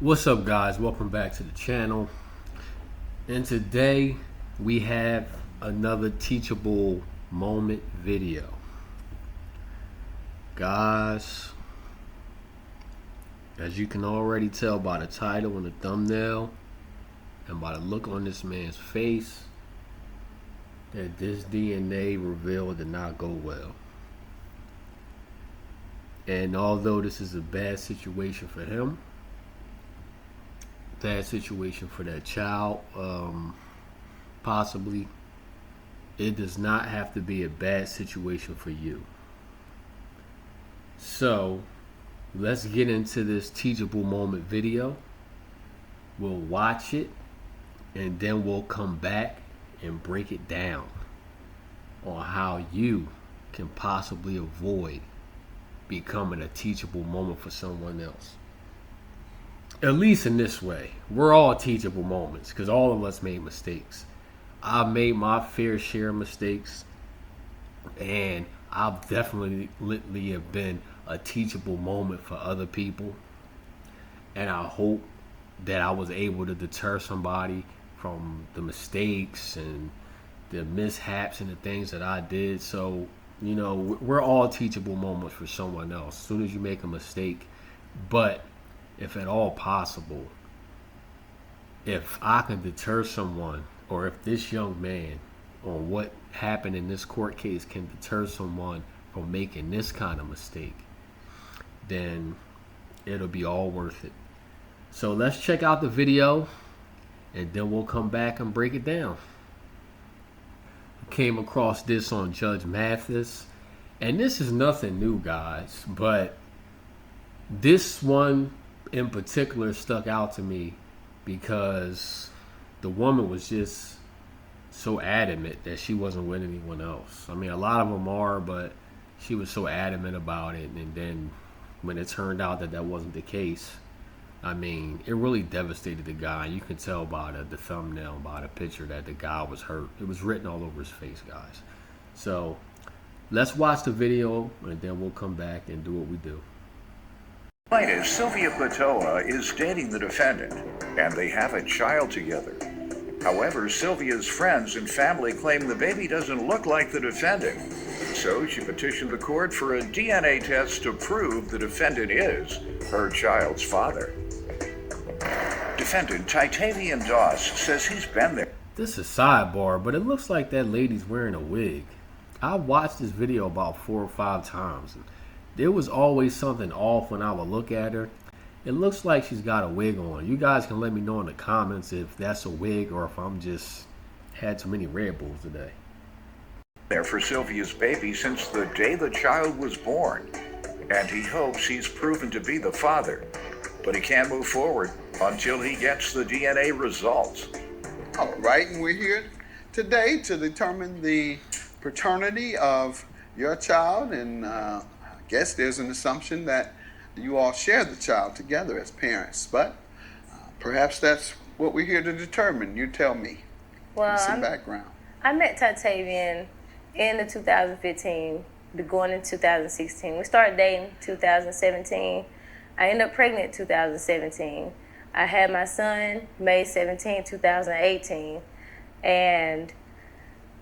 What's up, guys? Welcome back to the channel. And today we have another teachable moment video. Guys, as you can already tell by the title and the thumbnail and by the look on this man's face, that this DNA reveal did not go well. And although this is a bad situation for him, bad situation for that child, possibly, it does not have to be a bad situation for you. So let's get into this teachable moment video. We'll watch it and then we'll come back and break it down on how you can possibly avoid becoming a teachable moment for someone else. At least in this way, we're all teachable moments because all of us made mistakes. I've made my fair share of mistakes, and I've definitely have been a teachable moment for other people. And I hope that I was able to deter somebody from the mistakes and the mishaps and the things that I did. So, you know, we're all teachable moments for someone else as soon as you make a mistake. But if at all possible, if I can deter someone, or if this young man on what happened in this court case can deter someone from making this kind of mistake, then it'll be all worth it. So let's check out the video and then we'll come back and break it down. Came across this on Judge Mathis, and this is nothing new, guys, but this one in particular stuck out to me because the woman was just so adamant that she wasn't with anyone else. I mean, a lot of them are, but she was so adamant about it. And then when it turned out that that wasn't the case, I mean, it really devastated the guy. You can tell by the thumbnail, by the picture, that the guy was hurt. It was written all over his face, guys. So let's watch the video and then we'll come back and do what we do. Plaintiff Sylvia Patoa is dating the defendant, and they have a child together. However, Sylvia's friends and family claim the baby doesn't look like the defendant. So she petitioned the court for a DNA test to prove the defendant is her child's father. Defendant Titavian Doss says he's been there. This is sidebar, but it looks like that lady's wearing a wig. I watched this video about 4 or 5 times. There was always something off when I would look at her. It looks like she's got a wig on. You guys can let me know in the comments if that's a wig or if I'm just had too many Red Bulls today. There for Sylvia's baby since the day the child was born, and he hopes he's proven to be the father, but he can't move forward until he gets the DNA results. All right, and we're here today to determine the paternity of your child, and I guess there's an assumption that you all share the child together as parents, but perhaps that's what we're here to determine. You tell me. Well, some background. I met Titavian in the 2015, going into 2016. We started dating 2017. I ended up pregnant in 2017. I had my son May 17, 2018, and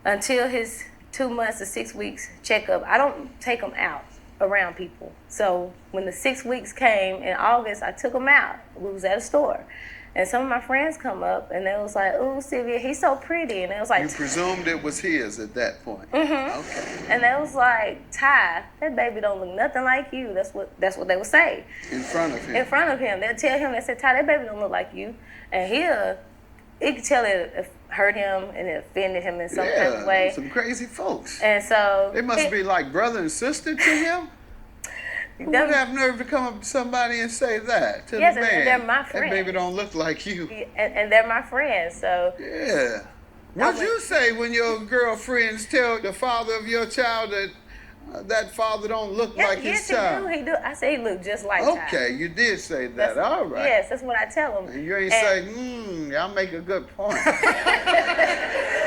until his 2 months to 6 weeks checkup, I don't take him out around people. So when the 6 weeks came in August, I took him out. We was at a store. And some of my friends come up and they was like, "Ooh, Sylvia, he's so pretty." And they was like, You presumed it was his at that point. Mm-hmm. Okay. And they was like, "Ty, that baby don't look nothing like you." That's what they would say. In front of him. In front of him. They'll tell him, they said, "Ty, that baby don't look like you." And you could tell it hurt him and it offended him in some kind of way. Some crazy folks. And so They must be like brother and sister to him. Who would have nerve to come up to somebody and say that to yes, the man? And they're my friends. That baby don't look like you. And they're my friends, so. Yeah. What'd you say when your girlfriends tell the father of your child that that father don't look like his child? Yes, he do. I say he look just like Ty. Okay, you did say that. All right. Yes, that's what I tell him. And you ain't say, y'all make a good point.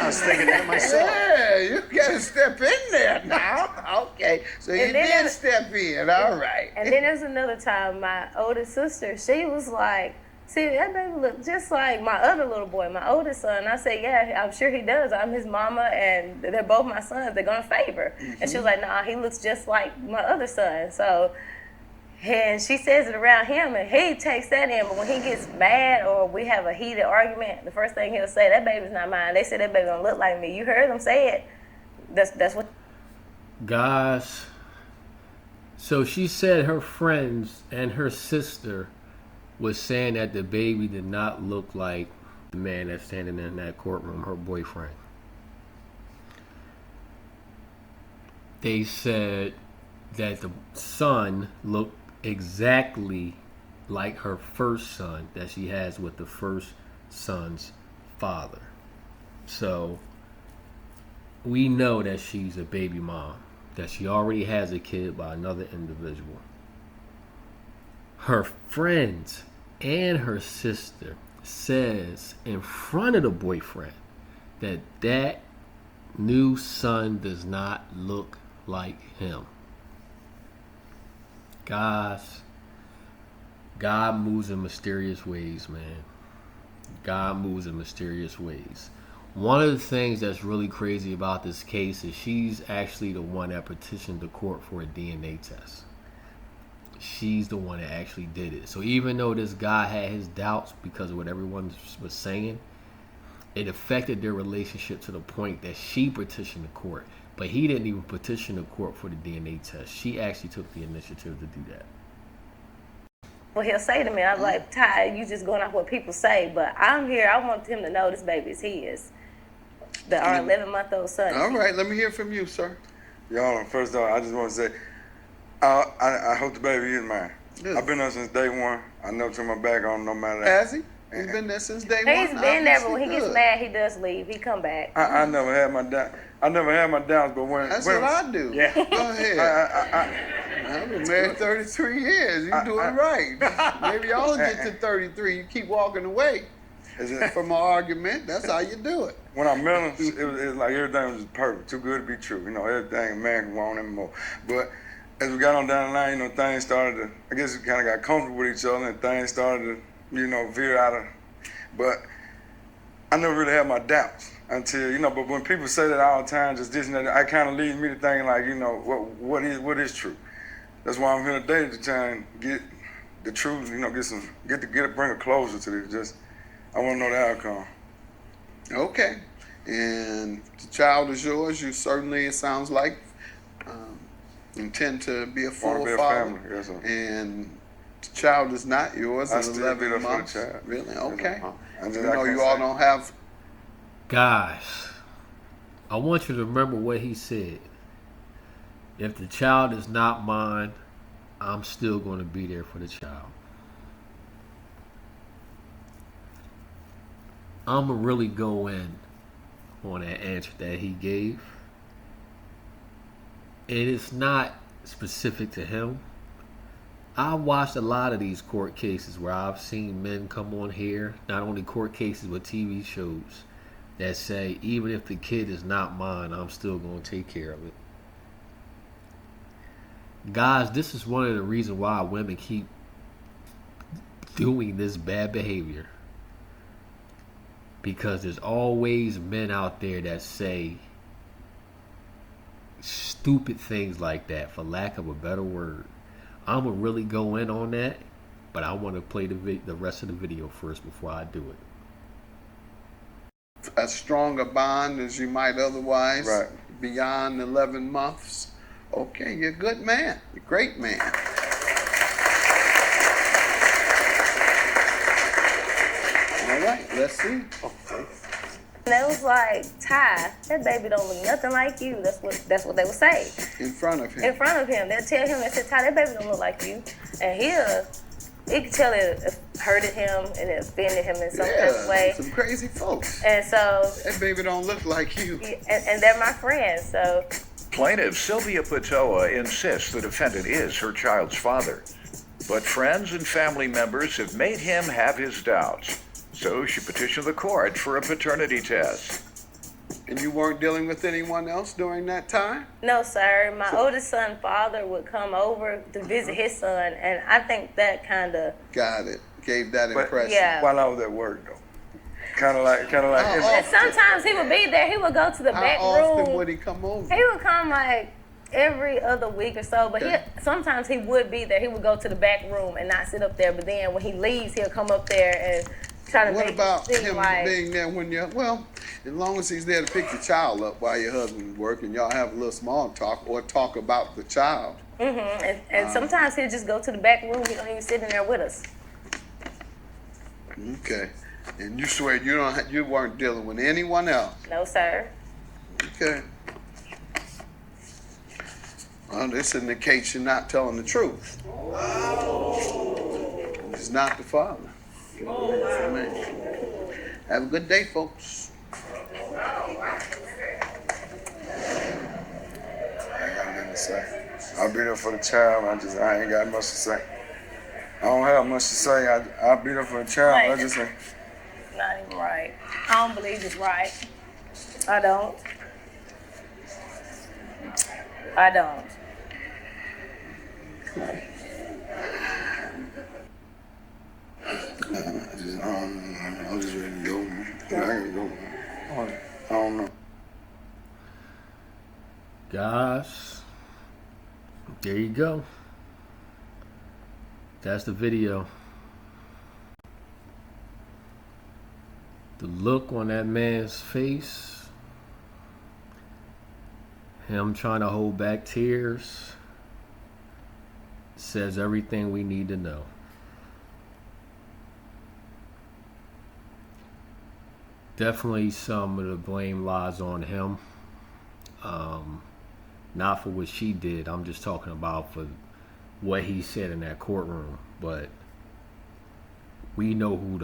I was thinking that myself. Yeah, you gotta step in there now. Okay, so you did step in. All right. And then there's another time, my oldest sister, she was like, see, that baby look just like my other little boy, my oldest son. I said, yeah, I'm sure he does. I'm his mama, and they're both my sons. They're going to favor. And she was like, nah, he looks just like my other son. So, and she says it around him, and he takes that in. But when he gets mad or we have a heated argument, the first thing he'll say, that baby's not mine. They said that baby don't look like me. You heard them say it. That's what. Guys, so she said her friends and her sister was saying that the baby did not look like the man that's standing in that courtroom, her boyfriend. They said that the son looked exactly like her first son that she has with the first son's father. So we know that she's a baby mom, that she already has a kid by another individual. Her friends and her sister says in front of the boyfriend that that new son does not look like him. Guys, God moves in mysterious ways, man. God moves in mysterious ways. One of the things that's really crazy about this case is she's actually the one that petitioned the court for a DNA test. She's the one that actually did it. So even though this guy had his doubts because of what everyone was saying, it affected their relationship to the point that she petitioned the court. But he didn't even petition the court for the DNA test. She actually took the initiative to do that. Well, he'll say to me, I'm like, Ty, you just going off what people say, but I'm here. I want him to know this baby is his. Our 11-month-old son. All right, let me hear from you, sir. Y'all, first off, I just want to say, I hope the baby is mine. Good. I've been there since day one. I never turn my back on no matter. Has he? He's been there since day one? He's been there, but when he Obviously gets good. mad, he does leave. He come back. I never had my doubts. I never had my doubts, but when That's when, what I do. Yeah. Go ahead. I've been married 33 years. You're doing right. Maybe y'all will get to 33. You keep walking away from an argument. That's how you do it. When I met him, it was like everything was just perfect, too good to be true. You know, everything a man can want and more. But as we got on down the line, you know, things started to, I guess we kind of got comfortable with each other and things started to, you know, veer out of, but I never really had my doubts until, you know, but when people say that all the time, just this and that, I kind of leads me to thinking like, you know, what is true? That's why I'm here today to try and get the truth, you know, bring a closure to this. Just, I want to know the outcome. Okay. And the child is yours. You certainly, it sounds like, intend to be a full Want to be a father. family, yes, sir. And the child is not yours. I It's still 11 be there for the months. child. Really? Okay. I just- You I know, can't you all say. don't have. Guys, I want you to remember what he said. If the child is not mine, I'm still going to be there for the child. I'm going to really go in on that answer that he gave. And it's not specific to him. I watched a lot of these court cases where I've seen men come on here, not only court cases but TV shows, that say even if the kid is not mine, I'm still going to take care of it. Guys, this is one of the reasons why women keep doing this bad behavior. Because there's always men out there that say stupid things like that, for lack of a better word. I'm going to really go in on that, but I want to play the rest of the video first before I do it. As strong a bond as you might otherwise, Right. beyond 11 months. Okay, you're a good man. You're a great man. All right, let's see. And it was like, Ty, that baby don't look nothing like you. That's what they would say. In front of him. In front of him. They'll tell him, they say, Ty, that baby don't look like you. And he could tell it hurted him and it offended him in some kind of way. Some crazy folks. And so, That baby don't look like you. and they're my friends, so. Plaintiff Sylvia Patoa insists the defendant is her child's father. But friends and family members have made him have his doubts. So she petitioned the court for a paternity test. And you weren't dealing with anyone else during that time? No, sir. My oldest son's father would come over to visit his son, and I think that kind of Got it. gave that But impression. Yeah. while I was at work, though. Kind of like. And sometimes he would be there. He would go to the back How room. often would he come over? He would come like every other week or so, but sometimes he would be there. He would go to the back room and not sit up there, but then when he leaves, he'll come up there and try to What make about it seem him like... being there when you're, well, as long as he's there to pick your child up while your husband's working, y'all have a little small talk or talk about the child. And sometimes he'll just go to the back room. He don't even sit in there with us. Okay. And you swear you weren't dealing with anyone else? No, sir. Okay. Well, this indicates you're not telling the truth. He's not the father. Have a good day, folks. I ain't got nothing to say. I'll be there for the child. I ain't got much to say. I don't have much to say. I'll be there for the child. Right. I just say. Not even right. I don't believe it's right. I don't. I don't. I'm just ready to go. I can go. I don't know. Guys, there you go. That's the video. The look on that man's face, him trying to hold back tears, says everything we need to know. Definitely some of the blame lies on him. Not for what she did. I'm just talking about for what he said in that courtroom. But we know who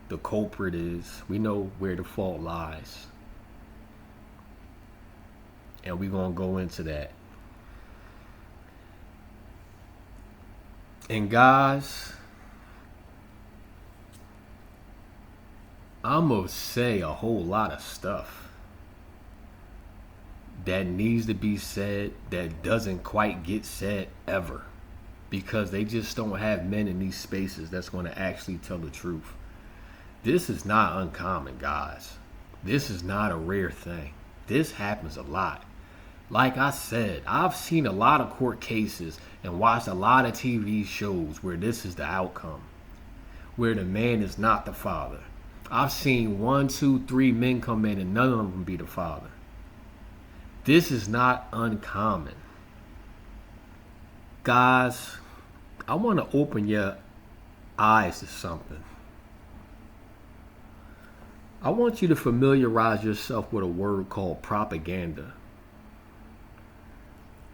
the culprit is. We know where the fault lies. And we're going to go into that. And guys, I'm going to say a whole lot of stuff that needs to be said that doesn't quite get said ever, because they just don't have men in these spaces that's going to actually tell the truth. This is not uncommon, guys. This is not a rare thing. This happens a lot. Like I said, I've seen a lot of court cases and watched a lot of TV shows where this is the outcome, where the man is not the father. I've seen 1, 2, 3 men come in and none of them be the father. This is not uncommon. Guys, I want to open your eyes to something. I want you to familiarize yourself with a word called propaganda.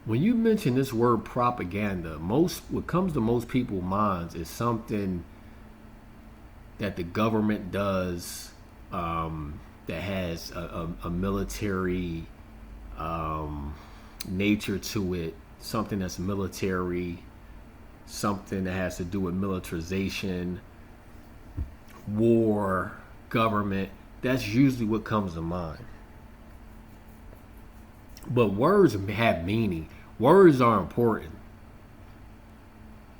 When you mention this word propaganda, what comes to most people's minds is something that the government does that has a military nature to it, something that's military, something that has to do with militarization, war, government. That's usually what comes to mind. But words have meaning. Words are important.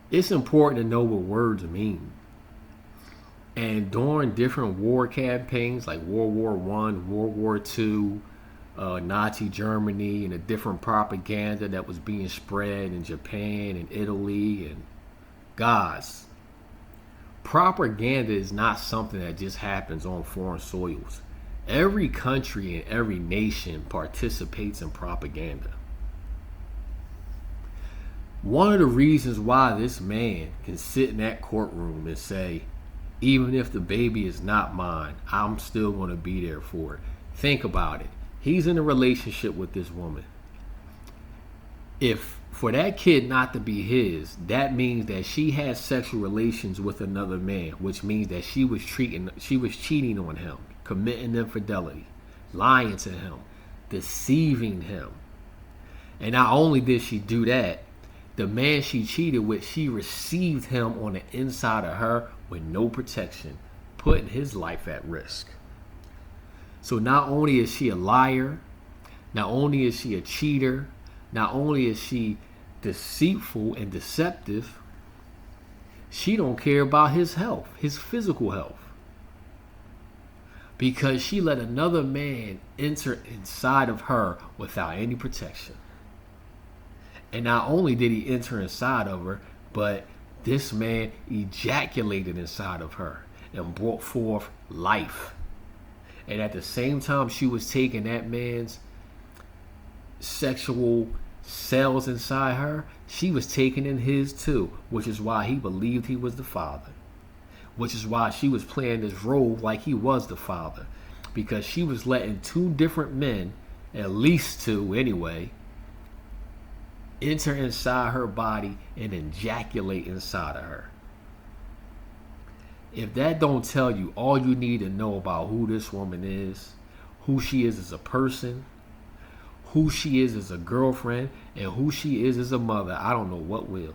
It's important to know what words mean. And during different war campaigns like World War I, World War II, Nazi Germany, and the different propaganda that was being spread in Japan and Italy, and guys, propaganda is not something that just happens on foreign soils. Every country and every nation participates in propaganda. One of the reasons why this man can sit in that courtroom and say, even if the baby is not mine, I'm still going to be there for it. Think about it. He's in a relationship with this woman. If for that kid not to be his, that means that she had sexual relations with another man, which means that she was cheating on him, committing infidelity, lying to him, deceiving him. And not only did she do that, the man she cheated with, she received him on the inside of her with no protection, putting his life at risk. So not only is she a liar, not only is she a cheater, not only is she deceitful and deceptive, She don't care about his health, his physical health. Because she let another man enter inside of her without any protection. And not only did he enter inside of her, but this man ejaculated inside of her and brought forth life. And at the same time she was taking that man's sexual cells inside her, she was taking in his too, which is why he believed he was the father. Which is why she was playing this role like he was the father. Because she was letting two different men, at least two anyway, enter inside her body and ejaculate inside of her. If that don't tell you all you need to know about who this woman is, who she is as a person, who she is as a girlfriend, and who she is as a mother, I don't know what will.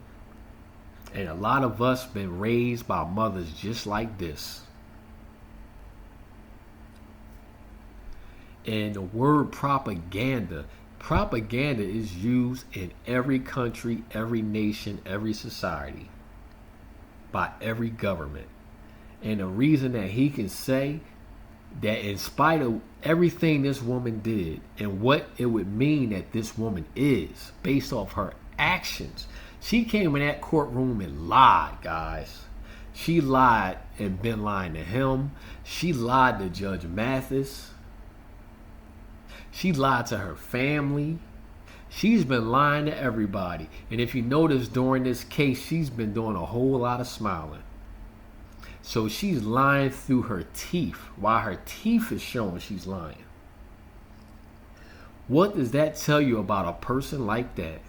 And a lot of us been raised by mothers just like this. And the word propaganda is used in every country, every nation, every society, by every government. And the reason that he can say that in spite of everything this woman did and what it would mean that this woman is based off her actions, she came in that courtroom and lied, guys. She lied and been lying to him. She lied to Judge Mathis. She lied to her family. She's been lying to everybody. And if you notice during this case, she's been doing a whole lot of smiling. So she's lying through her teeth. While her teeth is showing, she's lying. What does that tell you about a person like that?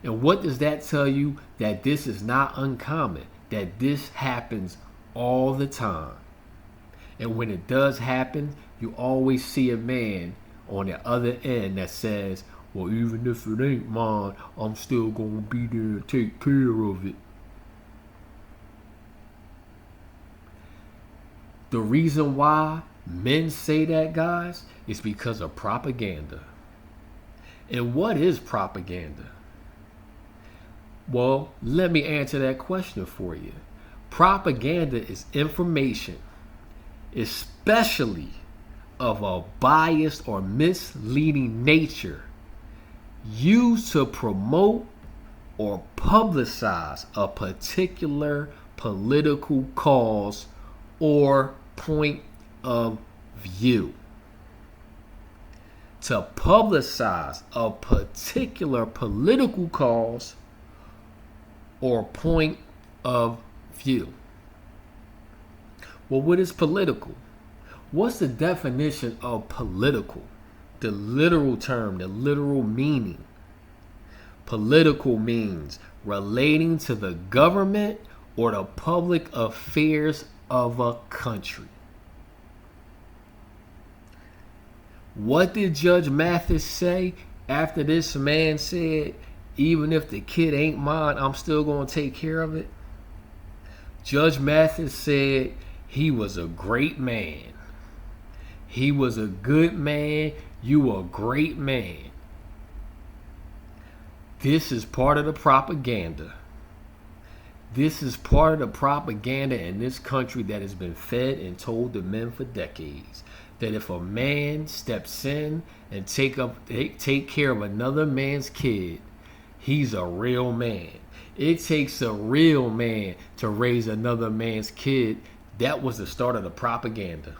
And what does that tell you? That this is not uncommon. That this happens all the time. And when it does happen, you always see a man on the other end that says, well, even if it ain't mine, I'm still going to be there and take care of it. The reason why men say that, guys, is because of propaganda. And what is propaganda? Well, let me answer that question for you. Propaganda is information, especially of a biased or misleading nature, used to promote or publicize a particular political cause or point of view. To publicize a particular political cause or point of view. Well, what is political? What's the definition of political? The literal term, the literal meaning. Political means relating to the government or the public affairs of a country. What did Judge Mathis say after this man said, even if the kid ain't mine, I'm still going to take care of it? Judge Mathis said he was a great man. He was a good man. You a great man. This is part of the propaganda. This is part of the propaganda in this country that has been fed and told to men for decades. That if a man steps in and take care of another man's kid, he's a real man. It takes a real man to raise another man's kid. That was the start of the propaganda.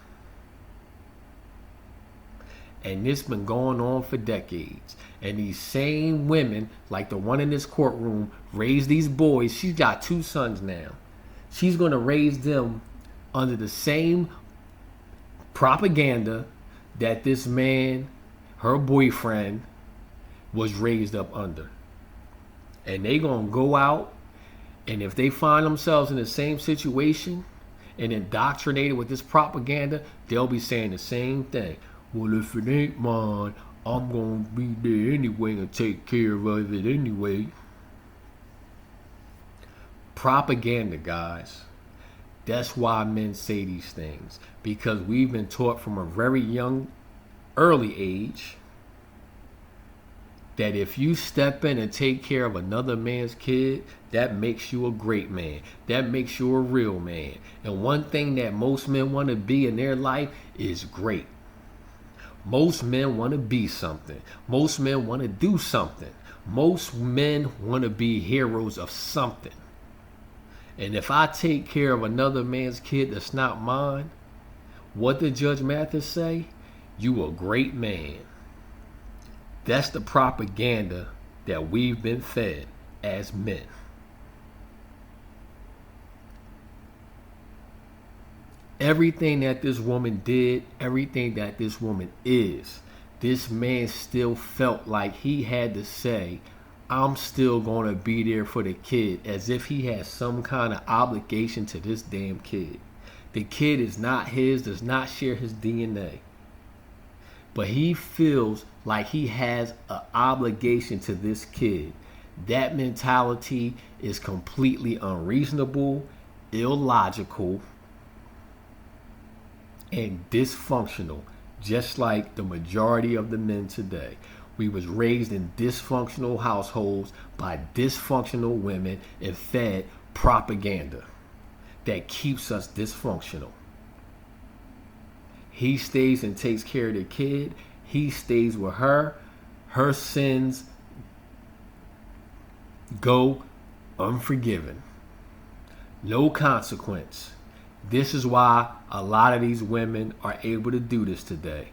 And this been going on for decades. And these same women, like the one in this courtroom, raised these boys. She's got 2 sons now. She's going to raise them under the same propaganda that this man, her boyfriend, was raised up under. And they going to go out, and if they find themselves in the same situation and indoctrinated with this propaganda, they'll be saying the same thing. Well, if it ain't mine, I'm going to be there anyway and take care of it anyway. Propaganda, guys. That's why men say these things. Because we've been taught from a very young, early age that if you step in and take care of another man's kid, that makes you a great man. That makes you a real man. And one thing that most men want to be in their life is great. Most men want to be something. Most men want to do something. Most men want to be heroes of something. And if I take care of another man's kid that's not mine, what did Judge Mathis say? You a great man. That's the propaganda that we've been fed as men. Everything that this woman did, everything that this woman is, this man still felt like he had to say, I'm still going to be there for the kid, as if he has some kind of obligation to this damn kid. The kid is not his, does not share his DNA. But he feels like he has an obligation to this kid. That mentality is completely unreasonable, illogical, and dysfunctional, just like the majority of the men today. We was raised in dysfunctional households by dysfunctional women and fed propaganda that keeps us dysfunctional. He stays and takes care of the kid. He stays with her. Her sins go unforgiven. No consequence. This is why a lot of these women are able to do this today,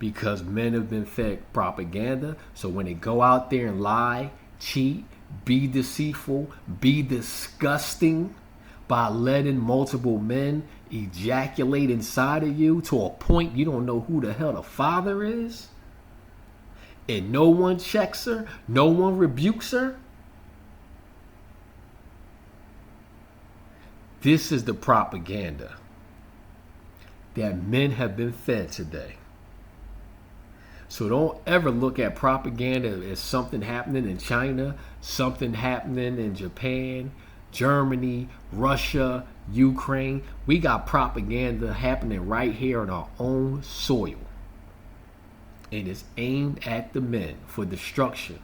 because men have been fed propaganda. So when they go out there and lie, cheat, be deceitful, be disgusting by letting multiple men ejaculate inside of you to a point you don't know who the hell the father is, and no one checks her, no one rebukes her. This is the propaganda that men have been fed today. So don't ever look at propaganda as something happening in China, something happening in Japan, Germany, Russia, Ukraine. We got propaganda happening right here on our own soil. And it's aimed at the men for destruction.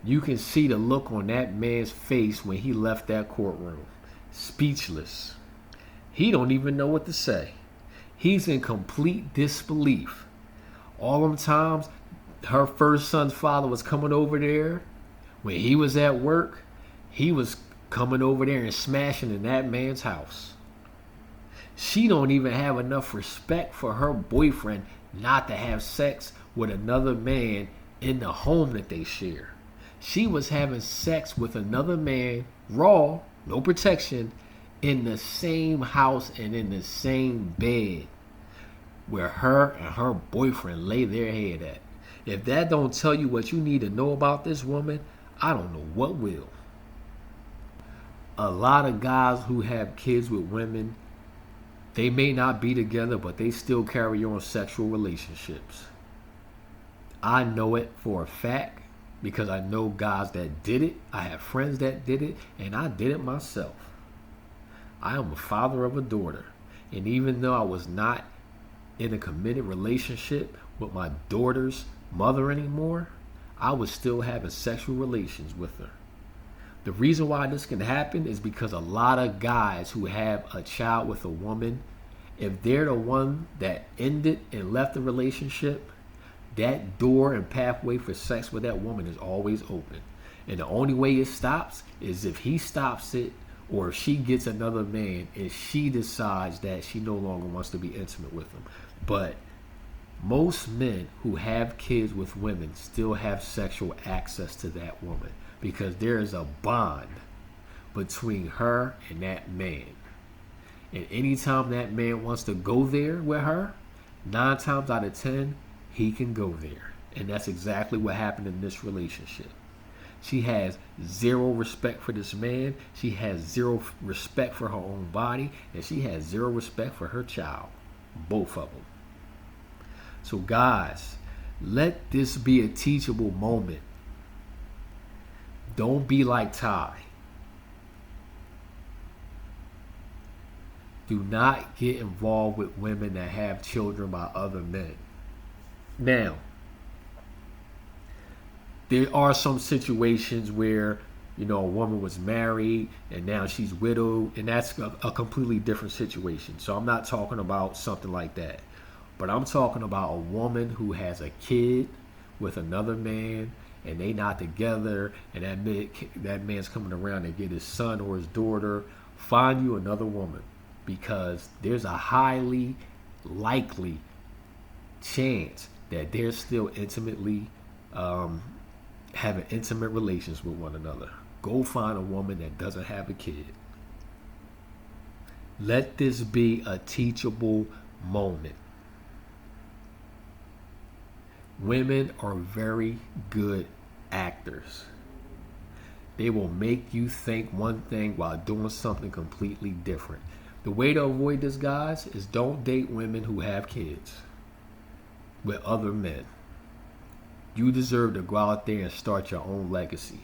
You can see the look on that man's face when he left that courtroom. Speechless. He don't even know what to say. He's in complete disbelief. All them times her first son's father was coming over there, when he was at work, he was coming over there and smashing in that man's house. She don't even have enough respect for her boyfriend not to have sex with another man in the home that they share. She was having sex with another man, raw, no protection, in the same house and in the same bed where her and her boyfriend lay their head at. If that don't tell you what you need to know about this woman, I don't know what will. A lot of guys who have kids with women, they may not be together, but they still carry on sexual relationships. I know it for a fact, because I know guys that did it. I have friends that did it, and I did it myself. I am a father of a daughter, and even though I was not in a committed relationship with my daughter's mother anymore, I was still having sexual relations with her. The reason why this can happen is because a lot of guys who have a child with a woman, if they're the one that ended and left the relationship, that door and pathway for sex with that woman is always open. And the only way it stops is if he stops it, or if she gets another man and she decides that she no longer wants to be intimate with him. But most men who have kids with women still have sexual access to that woman, because there is a bond between her and that man. And anytime that man wants to go there with her, 9 times out of 10, he can go there. And that's exactly what happened in this relationship. She has zero respect for this man. She has zero respect for her own body. And she has zero respect for her child. Both of them. So guys, let this be a teachable moment. Don't be like Ty. Do not get involved with women that have children by other men. Now, there are some situations where, you know, a woman was married and now she's widowed, and that's a completely different situation. So I'm not talking about something like that. But I'm talking about a woman who has a kid with another man and they not together, and that man's coming around to get his son or his daughter. Find you another woman, because there's a highly likely chance that they're still intimately having intimate relations with one another. Go find a woman that doesn't have a kid. Let this be a teachable moment. Women are very good actors. They will make you think one thing while doing something completely different. The way to avoid this, guys, is don't date women who have kids with other men. You deserve to go out there and start your own legacy.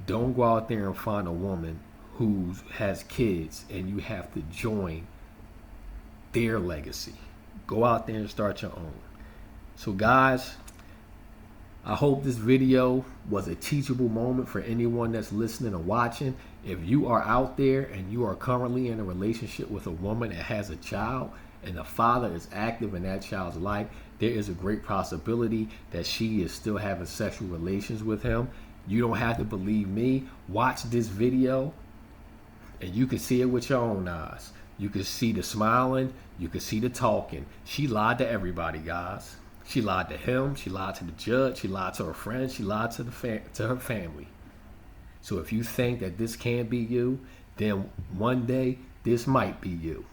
Don't go out there and find a woman who has kids and you have to join their legacy. Go out there and start your own. So guys, I hope this video was a teachable moment for anyone that's listening or watching. If you are out there and you are currently in a relationship with a woman that has a child and the father is active in that child's life, there is a great possibility that she is still having sexual relations with him. You don't have to believe me. Watch this video and you can see it with your own eyes. You can see the smiling, you can see the talking. She lied to everybody, guys. She lied to him, she lied to the judge, she lied to her friends, she lied to her family. So if you think that this can't be you, then one day this might be you.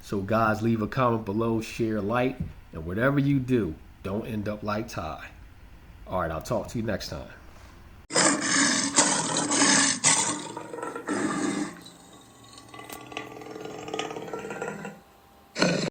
So guys, leave a comment below, share, like, and whatever you do, don't end up like Ty. All right, I'll talk to you next time.